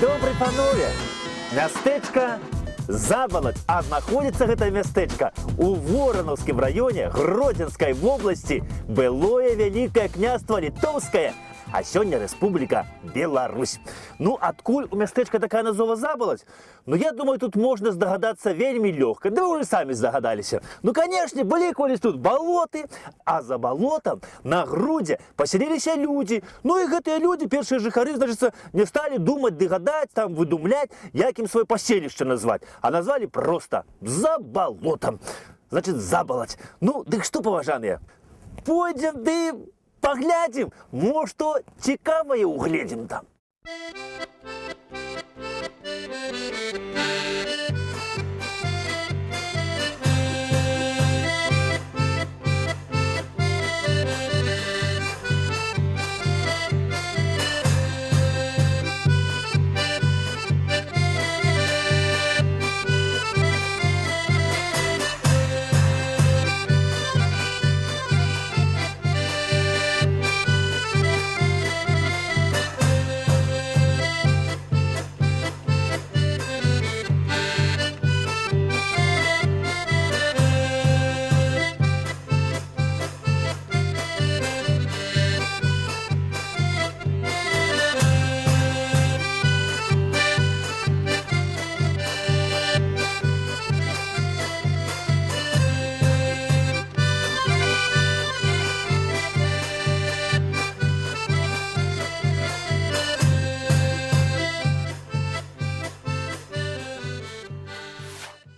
добрый, панове! Мястэчка Забалаць, а знаходзіцца гэта мястэчка у Воронаўскім раёне Гродзенскай вобласці, былое Вялікае княства Літоўскае, а сёння Рэспубліка Беларусь. Ну, адкуль у мястэчка такая назова Забалаць? Ну, я думаю, тут можна здагадацца вельмі лёгка. Да вы ўжо самі здагадаліся. Ну, канешне, былі колісь тут балоты, а за балотам на грудзе пасяліліся людзі. Ну, і гэтыя людзі, першыя жыхары, значыцца, не сталі думаць ды гадаць, там, выдумляць, як ім сваё паселішча назваць, а назвалі проста за балотам. Значыць, Забалаць. Ну, дык што, паважаныя, пойдзем ды паглядзім, мо што цікавае угледзім там.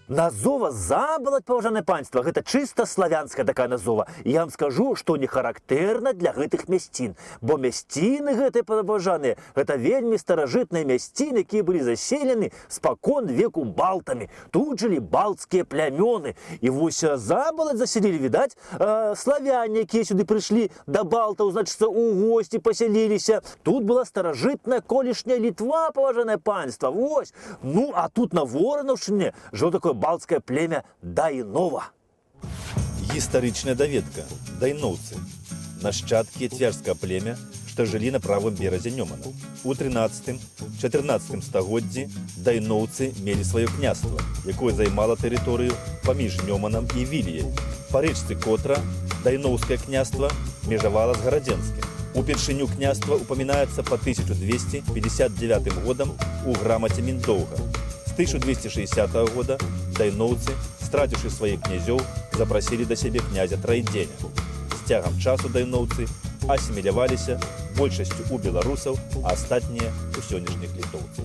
Назова Забалаць, паважанае панства, гэта чыста славянская такая назова. І я вам скажу, што не характэрна для гэтых мясцін. Бо мясціны гэтыя, паважаныя, гэта вельмі старажытныя мясціны, якія былі заселены спакон веку балтамі. Тут жылі балцкія плямёны. І вось Забалаць заселілі, відаць, славяне, якія сюды прыйшлі да балтаў, значыцца, у госці пасяліліся. Тут была старажытная колішняя Літва, паважанае панства. Вось. Ну, а тут на Воронаўшчыне жыло такое балцкае племя Дайнова. Гістарычная даведка. Дайноўцы. Нашчадкі цвярскага племя, што жылі на правым беразе Нёмана. У 13-14 стагоддзі дайноўцы мелі сваё княства, якое займала тэрыторыю паміж Нёманам і Віліяй. Па рэчцы Котра дайноўскае княства межавала з гарадзенскім. Упершыню княства упамінаецца па 1259 годам у грамаце Міндоўга. З 1260 года дайноўцы, страціўшы сваіх князёў, запрасілі да сябе князя Трайдзеня. З цягам часу дайноўцы асіміляваліся большасцю у беларусаў, а астатнія у сённяшніх літоўцаў.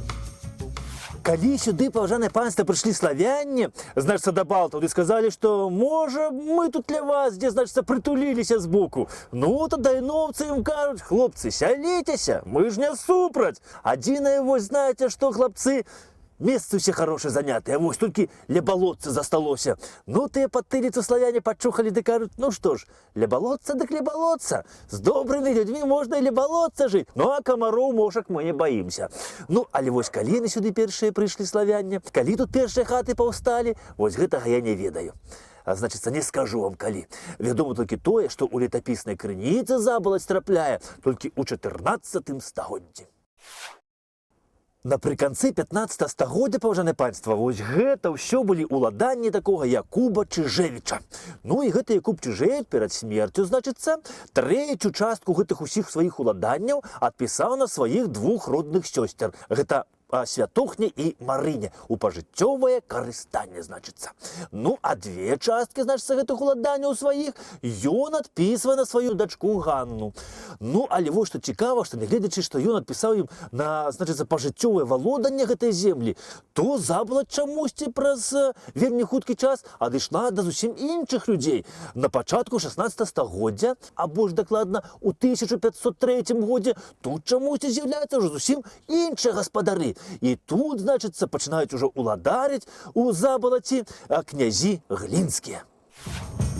Калі сюды, паважанае панства, прыйшлі славяне, значыцца, да балтаў, ды сказалі, што, можа, мы тут для вас, дзе, значыцца, прытуліліся збоку. Ну, то дайноўцы ім кажуць: хлопцы, сяліцеся, мы ж не супраць. Адзінае, вось, знаеце што, хлапцы, месцы ўсе хорошыя занятыя, вось толькі ля балотца засталося. Ну, тыя падтыліцу славяне пачухалі ды кажуць: ну што ж, ля балотца дык ля балотца. З добрымі людзьмі можна і ля балотца жыць. Ну, а камароў, мошак мы не баімся. Ну, але вось калі яны сюды першыя прыйшлі славяне, калі тут першыя хаты паўсталі, вось гэтага я не ведаю. А значыцца, не скажу вам калі. Вядома толькі тое, што ў летапіснай крыніцы Забалаць трапляе толькі ў 14 стагоддзі. Напрыканцы 15 стагоддзя, паважанае панства, вось гэта ўсё былі ўладанні такога Якуба Чыжэвіча. Ну і гэты Якуб Чыжэвіч перад смерцю, значыцца, трэцюю частку гэтых усіх сваіх уладанняў адпісаў на сваіх двух родных сёсцер. Гэта Святохне і Марыне у пажыццёвае карыстанне, значыцца. Ну, а две часткі, значыцца, гэтых уладанняў сваіх ён адпісвае на сваю дачку Ганну. Ну, але вось што цікава, што нягледзячы, што ён адпісаў ім на, значыцца, пажыццёвае валоданне гэтай землі, то Забалаць чамусьці праз вельмі хуткі час адышла да зусім іншых людзей. На пачатку 16 стагоддзя, а больш дакладна у 1503 годзе, тут чамусьці з'яўляюцца ўжо зусім іншыя гаспадары. І тут, значыцца, пачынаюць ужо уладарыць у Забалаці князі глінскія.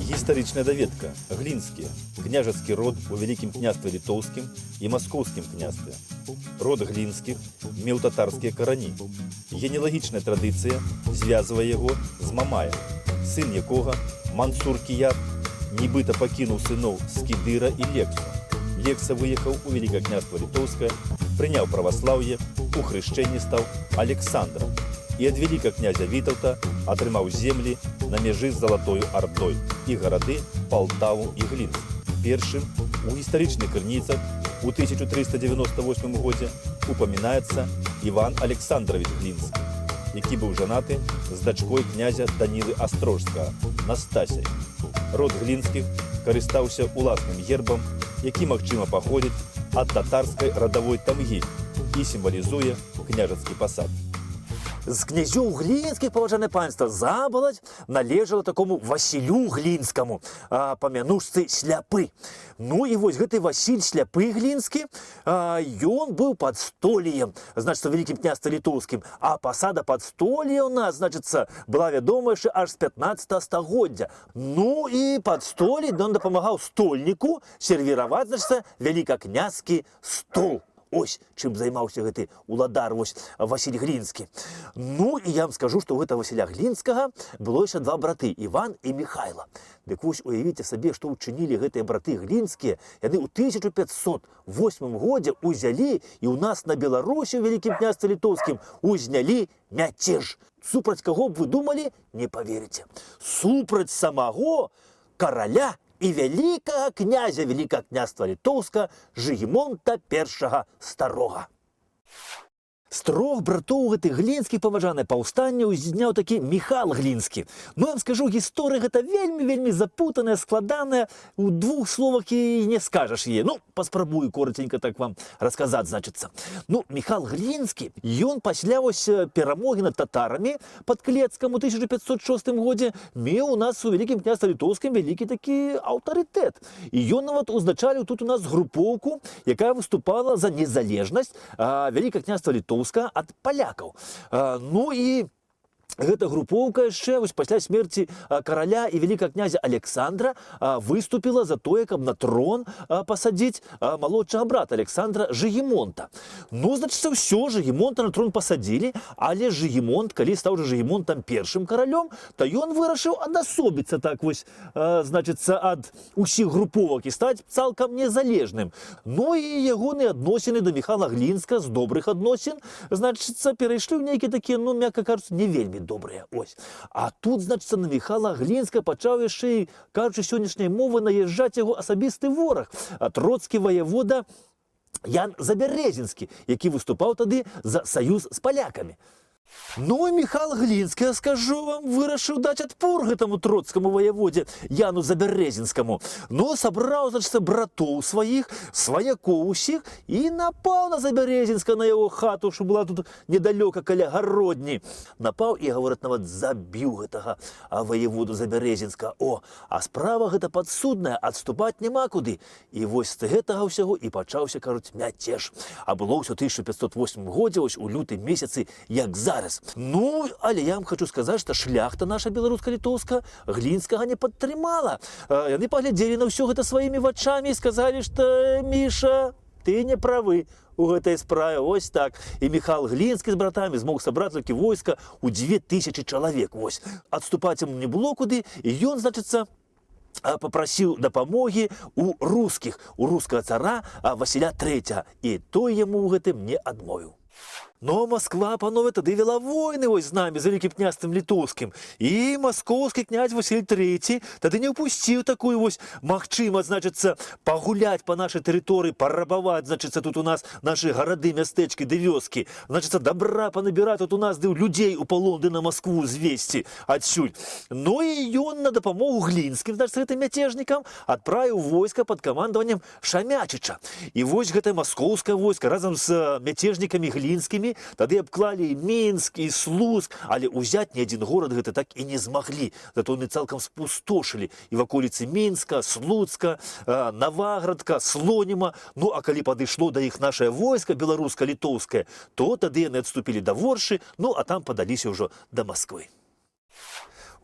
Гістарычная даведка. Глінскія. Княжацкі род у Вялікім княстве Літоўскім і Маскоўскім княстве. Род глінскіх меў татарскія карані. Генеалагічная традыцыя звязвае яго з Мамаем, сын якога, Мансур Кіят, нібыта пакінуў сыноў Скідыра і Лексу. Лекса выехаў у Вялікае княства Літоўскае прыняў праваслаўе, у хрышчэнні стаў Александром і ад вяліка князя Вітаўта атрымаў землі на мяжы з Залатою Ардой і гарады Палтаву і Глінск. Першым у гістарычных крыніцах у 1398 годзе упамінаецца Іван Александрович Глінскі, які быў жанаты з дачкой князя Данілы Астрожскага, Настасяй. Род Глінскіх карыстаўся уласным гербам, які магчыма паходзіць ад татарскай радавой тамгі і сімвалізуе княжацкі пасад. З князёў глінскіх, паважанае панства, забалаць належала такому Васілю Глінскаму, па мянушцы Сляпы. Ну і вось гэты Васіль Сляпы Глінскі, ён быў падстоліем, значыцца, вялікім княствам літоўскім, а пасада падстолія ў нас, значыцца, была вядома яшчэ аж з 15 стагоддзя. Ну і падстолі ён дапамагаў стольніку сервіраваць, значыцца, вялікакняскі стол. Ось чым займаўся гэты уладар, вось Васіль Глінскі. Ну і я вам скажу, што ў гэта Васіля Глінскага было яшчэ два браты, Іван і Міхайла. Дык вось уявіце сабе, што ўчынілі гэтыя браты Глінскія. Яны ў 1508 годзе узялі і ў нас на Беларусі, у вялікім княстве літоўскім, узнялі мяцеж. Супраць каго б вы думалі, не паверыце. Супраць самого караля і вялікага князя Вялікага княства Літоўска Жыгімонта I Старога. З трох братоў гэтых глінскіх, паважанае, паўстання ўздзяняў такі Міхал Глінскі. Ну, я вам скажу, гісторыя гэта вельмі запутаная, складаная, у двух словах і не скажаш яе. Ну, паспрабую коротенька так вам расказаць, значыцца. Ну, Міхал Глінскі, ён пасля вось перамогі над татарамі пад Клецкам у 1506 годзе меў у нас у вялікім княстве літоўскім вялікі такі аўтарытэт. І ён нават узначаліў тут у нас групоўку, якая выступала за незалежнасць вялікага княства літоўскага ад палякаў. Ну і гэта групоўка яшчэ вось пасля смерці караля і вялікага князя Александра выступіла за тое, каб на трон пасадзіць малодшага брата Александра Жыгімонта. Ну, значыцца, ўсё, Жыгімонта на трон пасадзілі, але Жыгімонт, калі стаў уже Жыгімонтам I каралём, то ён вырашыў адасобіцца так вось, значыцца, ад усіх груповак і стаць цалкам незалежным. Ну і ягоныя адносіны да Міхала Глінска з добрых адносін, значыцца, перайшлі ў нейкія такія, ну, мякка кажучы, не вельмі добрыя, ось. А тут, значыцца, на Міхала Глінска пачаў яшчэ, кажучы сённяшняй мовы, наязджаць яго асабісты вораг, троцкі ваявода Ян Забярэзінскі, які выступаў тады за саюз з палякамі. Ну і Міхал Глінскі, я скажу вам, вырашыў даць адпор гэтаму троцкаму ваяводзе Яну Забярэзінскаму. Ну, сабраў, значыцца, братоў сваіх, сваякоў усіх і напаў на Забярэзінска, на яго хату, што была тут недалёка каля гародні. Напаў і, гавораць, нават забіў гэтага ваяводу Забярэзінска. О, а справа гэта падсудная, адступаць няма куды. І вось з гэтага ўсяго і пачаўся, кажуць, мяцеж. А было ўсё 1508 годзе, ось у лютым месяцы, як зараз. Ну, але я вам хочу сказаць, што шляхта наша беларуска-літоўска Глінскага не падтрымала. Яны паглядзелі на ўсё гэта сваімі вачамі і сказалі, што Міша, ты не правы у гэтай справе, ось так. І Міхал Глінскі з братамі змог сабраць толькі войска ў 2000 чалавек, вось. Адступаць яму не было куды, і ён, значыцца, папрасіў дапамогі у рускіх, у рускага цара Васіля III, і той яму ў гэтым не адмовіў. Но Москва, панове, тады вела войны ось з намі, з вялікім княствам літоўскім. І маскоўскі князь Васіль III тады не ўпусціў такую вось магчымасць, значыцца, пагуляць па нашай тэрыторыі, парабаваць, значыцца, тут у нас нашы гарады, мястэчкі ды вёскі. Значыцца, дабра панабіраць тут у нас ды людзей у палон ды на Маскву звесці адсюль. Ну і ён на дапамогу Глінскім, значыцца, гэтым мяцежнікам адправіў войска пад камандаваннем Шамячыча. І вось гэтае маскоўскае войска разам з мяцежнікамі глінскімі тады абклалі і Мінск, і Слуцк, але ўзяць ні адзін горад гэта так і не змаглі. Зато яны цалкам спустошылі і ваколіцы Мінска, Слуцка, Наваградка, Слоніма. Ну, а калі падышло да іх нашае войска беларуска-літоўскае, то тады яны адступілі да Воршы, ну, а там падаліся ўжо да Масквы.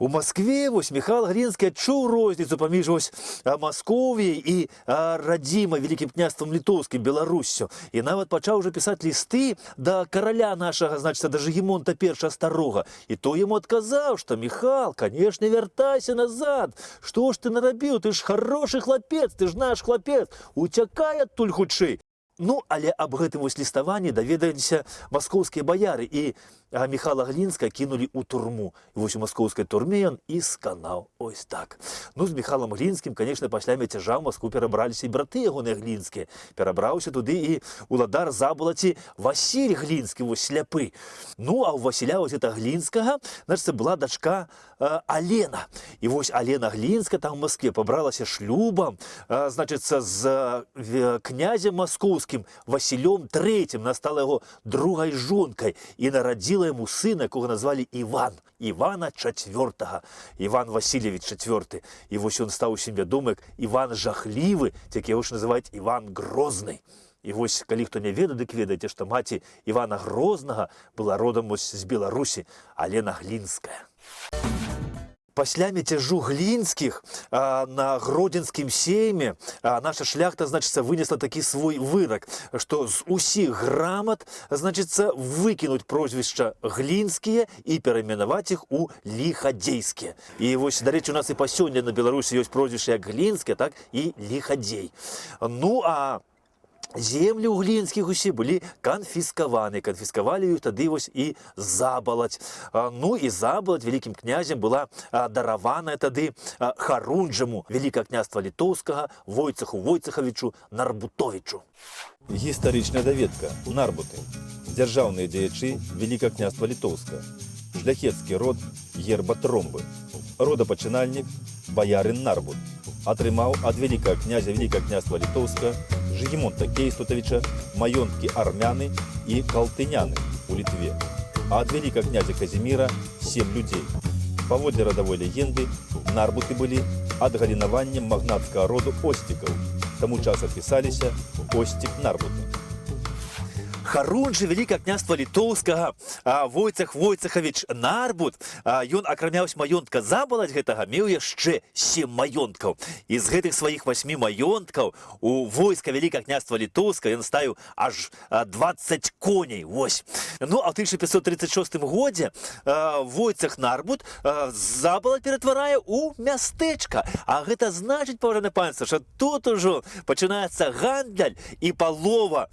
У Маскве вось Міхал Глінскі адчуў розніцу паміж вось Масковіяй і радзімай вялікім княствам літоўскім, Беларуссю. І нават пачаў ужо пісаць лісты да караля нашага, значыцца, да Жыгімонта I Старога. І той яму адказаў, што Міхал, канешне, вяртайся назад. Што ж ты нарабіў? Ты ж харошы хлапец, ты ж наш хлапец. Уцякай адтуль хутчэй. Ну, але аб гэтым вось ліставанні даведаліся маскоўскія баяры, і Міхала Глінска кінулі ў турму. І вось у маскоўскай турме ён і сканаў. Ось так. Ну, з Міхалам Глінскім, конечно, пасля мяцяжа ў Маскву перабраліся і браты ягоныя глінскія. Перабраўся туды і уладар Забалаці Васіль Глінскі, вось сляпы. Ну, а ў Васіля вось гэта Глінскага, значыцца, была дачка Алена. І вось Алена Глінска там у Маскве пабралася шлюбам, значыцца, з князем маскоўскім Васілём III, стала яго другай жонкай і нарадзіла яму сына, якога назвалі Іван. Івана IV. Іван Васильевич IV. І вось ён стаў усім вядомы як Іван Жахлівы, як яго ж называюць Іван Грозны. І вось, калі хто не ведае, дык ведаеце, што маці Івана Грознага была родам вось з Беларусі, Алена Глінская. Пасля мяцяжу Глінскіх на Гродзенскім сейме наша шляхта, значыцца, вынесла такі свой вырак, што з усіх грамат, значыцца, выкінуць прозвішча Глінскія і перайменаваць іх у Ліхадзейскія. І вось, дарэчы, у нас і па сёння на Беларусі ёсць прозвішча як Глінскія, так і Ліхадзей. Ну, а землі ў Глінскіх усе былі канфіскаваны. Канфіскавалі іх тады вось і Забалаць. Ну і Забалаць вялікім князем была дараваная тады Харунжаму, Вялікае княства Літоўскага, Войцаху Войцахавічу Нарбутовічу. Гістарычная даведка. Нарбуты. Дзяржаўныя дзеячы Вялікае княства Літоўска. Шляхецкі род герба Тромбы. Родапачынальнік баярын Нарбут. Атрымаў ад вялікага князя Вялікае княства Літоўска Жыгімонта Кейстутавіча маёнткі армяны і калтыняны ў Літве, а ад вялікага князя Казіміра 7 людзей. Паводле радавой легенды, нарбуты былі адгалінаваннем магнацкага роду Осцікаў, таму часам пісаліся Осцік-нарбуты. Харунжы Вялікае княства Літоўскага Войцах Войцахавіч Нарбут, ён акрамя маёнтка Забалаць гэтага меў яшчэ 7 маёнткаў. І з гэтых сваіх 8 маёнткаў у войска Вялікае княства Літоўска ён ставіў аж 20 коней. Вось. Ну, а ў 1536 годзе Войцах Нарбут Забалаць ператварае ў мястэчка. А гэта значыць, паважанае панства, што тут ужо пачынаецца гандаль і палова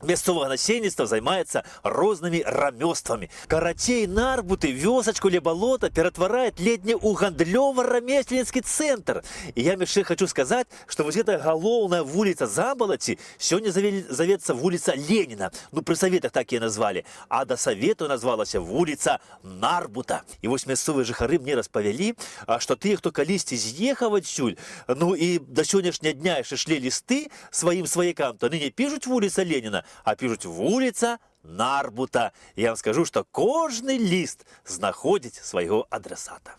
мясцовага насельніцтва займаецца рознымі рамёствамі. Карацей, Нарбуты вёсачку ля балота ператвараюць ледзьне ў гандлёва-рамесленскі цэнтр. І я яшчэ хочу сказаць, што вось гэтая галоўная вуліца Забалаці сёння завецца вуліца Леніна. Ну, пры саветах так яе назвалі. А да савету назвалася вуліца Нарбута. І вось мясцовыя жыхары мне распавялі, што тыя, хто калісьці з'ехаў адсюль, ну і да сённяшняга дня яшчэ шлі лісты сваім сваякам, то ныне пішуць вуліца Леніна, а пишуть вуліца Нарбута. Я вам скажу, что кожны ліст знаходзіць свайго адресата.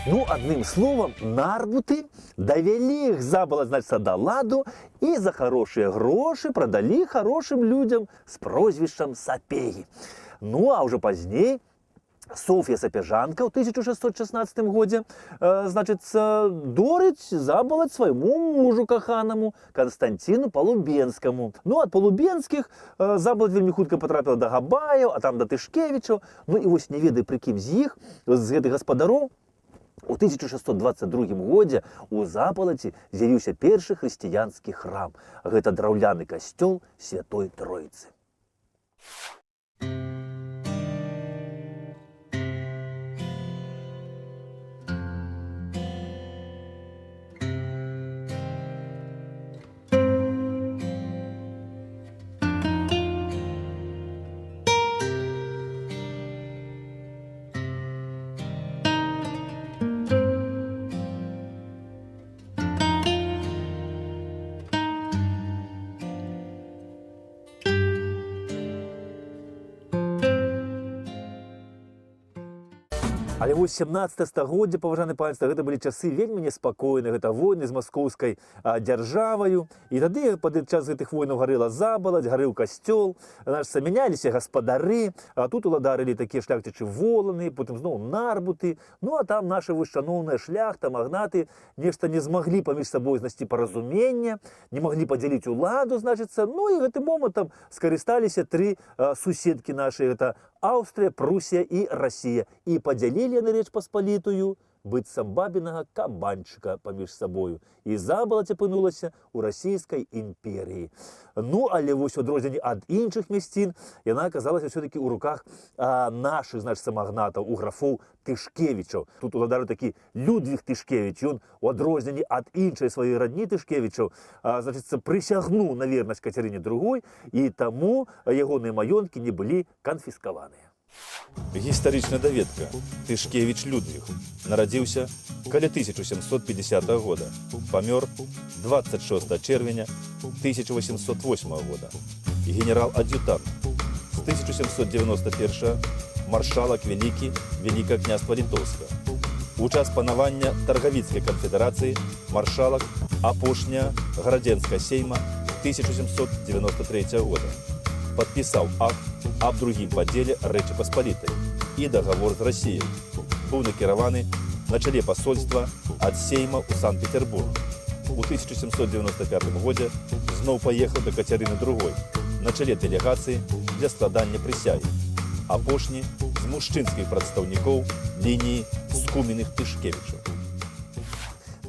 Ну, одним словом, Нарбуты довели их Забалаць, значится, до ладу и за хорошие гроши продали хорошим людям с прозвищем Сапеги. Ну, а уже позднее Соф'я Сапяжанка ў 1616 годзе, дорыць забалаць свайму мужу каханаму Канстанціну Палубенскаму. Ну, ад Палубенскіх забалаць вельмі хутка потрапіла да Габаяў, а там да Тышкевічаў. Ну і вось не ведаю, пры кім з іх, з гэтых гаспадароў, у 1622 годзе у Забалаці з'явіўся першы хрысціянскі храм. Гэта драўляны касцёл Святой Троіцы. Але вось 17 стагоддзе, паважаны панства, гэта былі часы вельмі неспакойныя, гэта войны з маскоўскай дзяржаваю. І тады пад час гэтых войнаў гарэла Забалаць, гарэў касцёл, мяняліся гаспадары, а тут уладарылі такія шляхцічы Воланы, потым зноў Нарбуты. Ну а там наша вось шаноўная шляхта, магнаты нешта не змаглі паміж сабой знайсці паразумення, не маглі падзяліць уладу, значыцца. Ну і гэтым момантам скарысталіся тры суседкі нашай, гэта Аўстрыя, Прусія і Расія. І падзялілі яны Рэч Паспалітую быццам бабінага кабанчыка паміж сабою. І Забалаць апынулася ў расійскай імперіі. Ну, але вось у адрозненні ад іншых мясцін яна аказалася ўсё-такі ў руках нашых, значыцца, магнатаў, у графоў Тышкевічаў. Тут уладары такі Людвіг Тышкевіч, ён у адрозненні ад іншай сваёй радні Тышкевічаў, значыцца, прысягнуў на вернасць Кацярыне II, і таму ягоныя маёнткі не былі канфіскаваныя. Гістарычная даведка. Тышкевіч Людвіг нарадзіўся каля 1750 года. Памёр 26 чэрвеня 1808 года. Генерал-ад'ютант. З 1791 маршалак вялікі Вялікае княства Літоўска. У час панавання Таргавіцкай канфедэрацыі маршалак апошняя Градзенская сейма 1793 года. Падпісаў акт аб другім падзеле Рэчы Паспалітай і дагавор з Расіяй. Быў накіраваны на чале пасольства ад сейма ў Санкт-Петербург. У 1795 годзе зноў паехаў да Кацярыны II на чале дэлегацыі для складання прысягі. Апошні з мужчынскіх прадстаўнікоў лініі скуменых Тышкевічаў.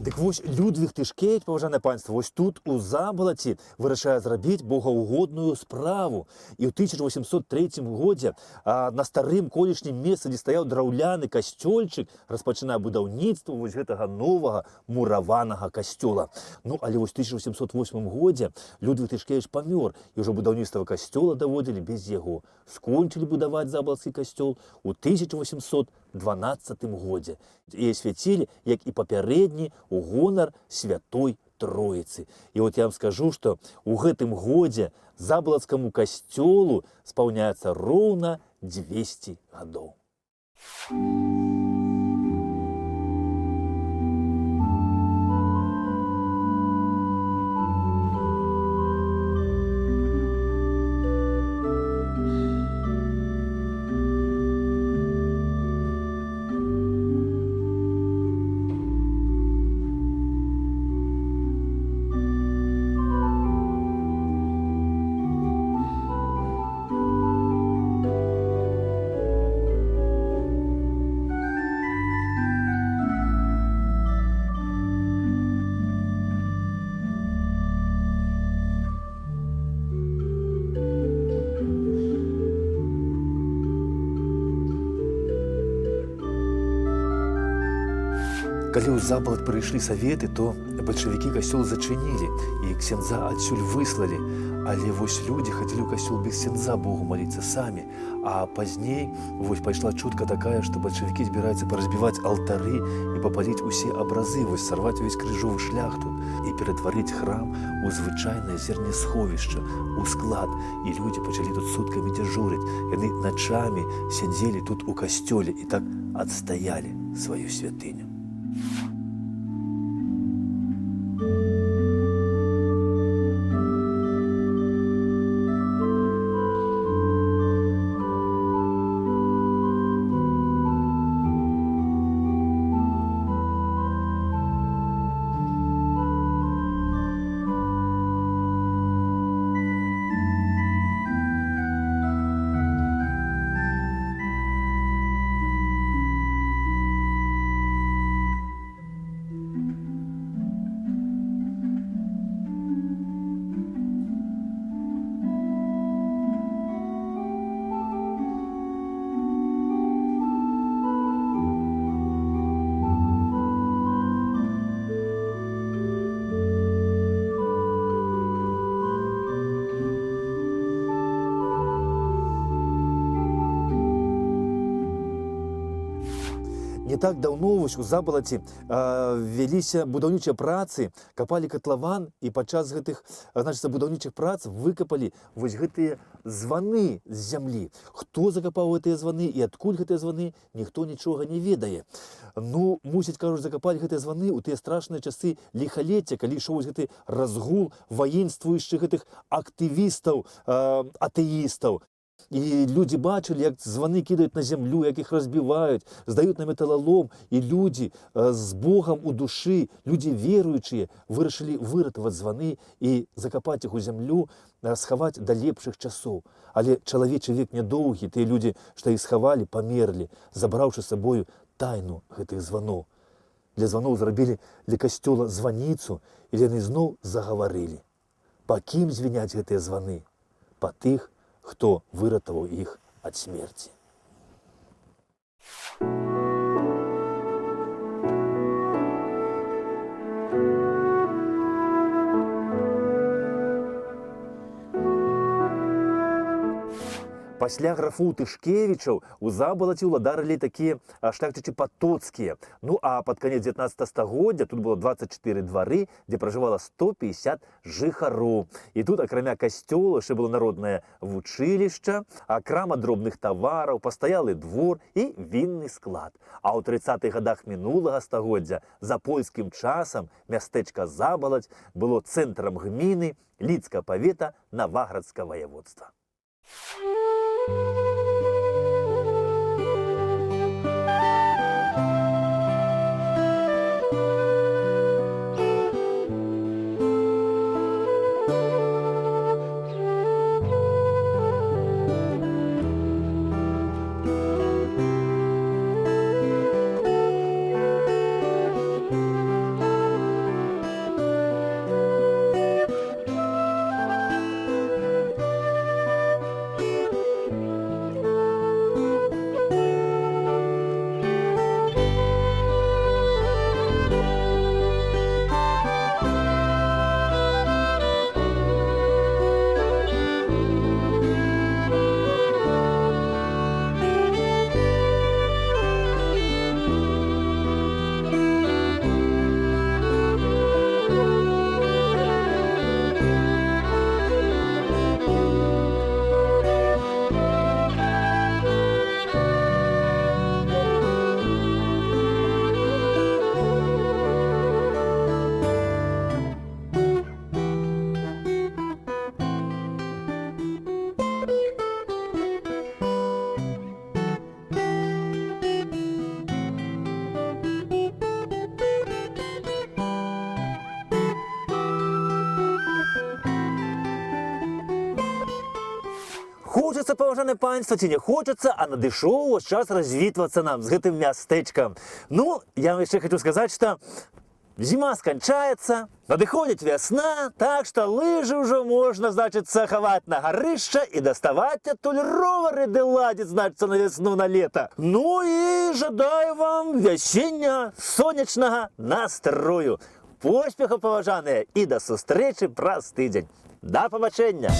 Дык вось Людвіг Тышкевіч, паважанае панства, вось тут у Забалаці вырашае зрабіць богаўгодную справу. І ў 1803 годзе на старым колішнім месцы, дзе стаяў драўляны касцёльчык, распачынае будаўніцтва вось гэтага новага мураванага касцёла. Ну, але вось у 1808 годзе Людвіг Тышкевіч памёр, і ўжо будаўніцтва касцёла даводзілі без яго. Скончылі будаваць Забалацкі касцёл у 1812 годзе. І асвяцілі, як і папярэдні, у гонар Святой Троіцы. І от я вам скажу, што ў гэтым годзе Забалацкаму касцёлу спаўняецца роўна 200 гадоў. Калі ў Забалаць прыйшлі саветы, то бальшавікі касцёл зачынілі і ксяндза адсюль выслалі. Але вось людзі хацелі ў касцёл без ксяндза Богу маліцца самі. А пазней вось пайшла чутка такая, што бальшавікі збіраюцца паразбіваць алтары і папаліць усе абразы, вось сарваць увесь крыжовы шлях тут і ператварыць храм у звычайнае зернесховішча, у склад. І людзі пачалі тут суткамі дзяжурыць. Яны начамі сядзелі тут у касцёле і так адстаялі сваю святыню. Не так даўно вось у Забалаці вяліся будаўнічыя працы, капалі катлаван, і падчас гэтых, значыцца, будаўнічых прац выкапалі вось гэтыя званы з зямлі. Хто закапаў гэтыя званы і адкуль гэтыя званы, ніхто нічога не ведае. Ну, мусіць, кажуць, закапалі гэтыя званы ў тыя страшныя часы ліхалецця, калі ішоў вось гэты разгул ваенствуючых гэтых актывістаў, атэістаў. І людзі бачылі, як званы кідаюць на зямлю, як іх разбіваюць, здаюць на металалом, і людзі з Богам у душы, людзі веруючыя, вырашылі выратаваць званы і закапаць іх у зямлю, схаваць да лепшых часоў. Але чалавечы век нядоўгі, тыя людзі, што іх схавалі, памерлі, забраўшы з сабою тайну гэтых званоў. Для званоў зрабілі для касцёла званіцу, і яны зноў загаварылі. Па кім звіняць гэтыя званы? Па тых, хто выратаваў іх ад смерці. Пасля графоў Тышкевічаў у Забалаці ўладарылі такія шляхцічы патоцкія. Ну а пад канец 19 стагоддзя тут было 24 двары, дзе пражывала 150 жыхароў. І тут, акрамя касцёла, яшчэ было народнае вучылішча, крама дробных тавараў, пастаялы двор і вінны склад. А ў 30-х гадах мінулага стагоддзя за польскім часам мястэчка Забалаць было цэнтрам гміны Лідскага павета Наваградскага ваяводства. Хочацца, паважанае панство, ці не хочацца, а надышоў час развітвацца нам з гэтым мястэчкам. Ну, я вам яшчэ хочу сказаць, што зіма сканчаецца, надыходзіць вясна, так што лыжы ўжо можна, значыцца, хаваць на гарышча і даставаць адтуль ровары ды ладзіць, значыцца, на вясну, на лета. Ну і жадаю вам вясення сонечнага настрою. Поспехаў, паважаныя, і да сустрэчы праз тыдзень. Да пабачэння!